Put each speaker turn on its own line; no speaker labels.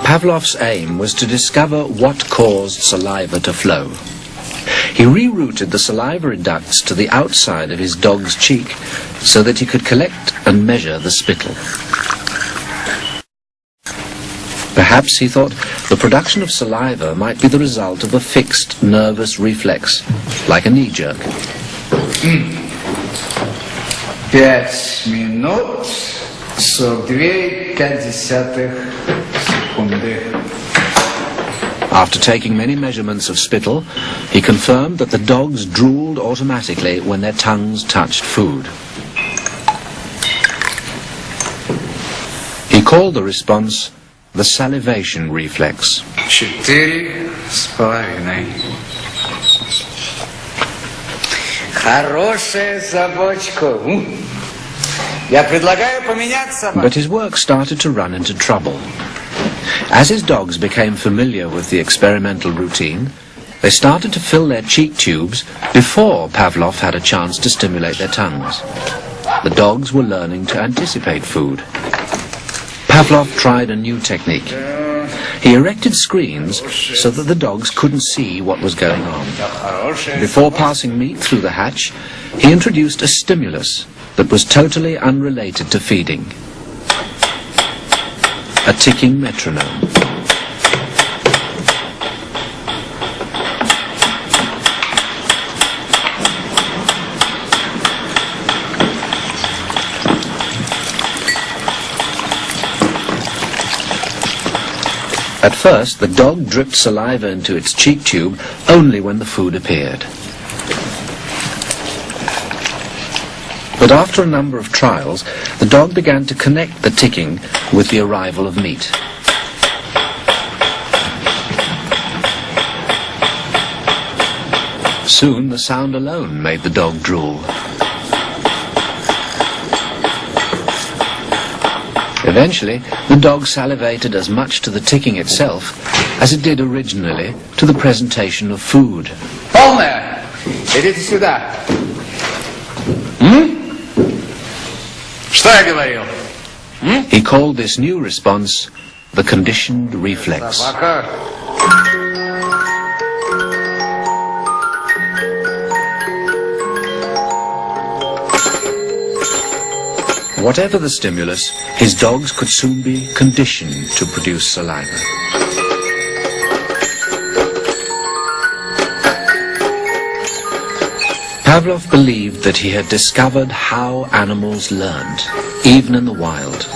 Pavlov's aim was to discover what caused saliva to flow. He rerouted the salivary ducts to the outside of his dog's cheek so that he could collect and measure the spittle. Perhaps he thought the production of saliva might be the result of a fixed nervous reflex, like a knee jerk.
5 минут 42,5 секунды.
After taking many measurements of spittle, he confirmed that the dogs drooled automatically when their tongues touched food. He called the response the salivation reflex.
4,5. Хорошая собачка. Я предлагаю поменять собаку.
But his work started to run into trouble. As his dogs became familiar with the experimental routine, they started to fill their cheek tubes before Pavlov had a chance to stimulate their tongues. The dogs were learning to anticipate food. Pavlov tried a new technique. He erected screens so that the dogs couldn't see what was going on. Before passing meat through the hatch, he introduced a stimulus that was totally unrelated to feeding. A ticking metronome. At first, the dog dripped saliva into its cheek tube only when the food appeared. But after a number of trials, the dog began to connect the ticking with the arrival of meat. Soon the sound alone made the dog drool. Eventually, the dog salivated as much to the ticking itself as it did originally to the presentation of food.
Полная! Идите сюда. Что я говорил?
He called this new response the conditioned reflex. Whatever the stimulus, his dogs could soon be conditioned to produce saliva. Pavlov believed that he had discovered how animals learned, even in the wild.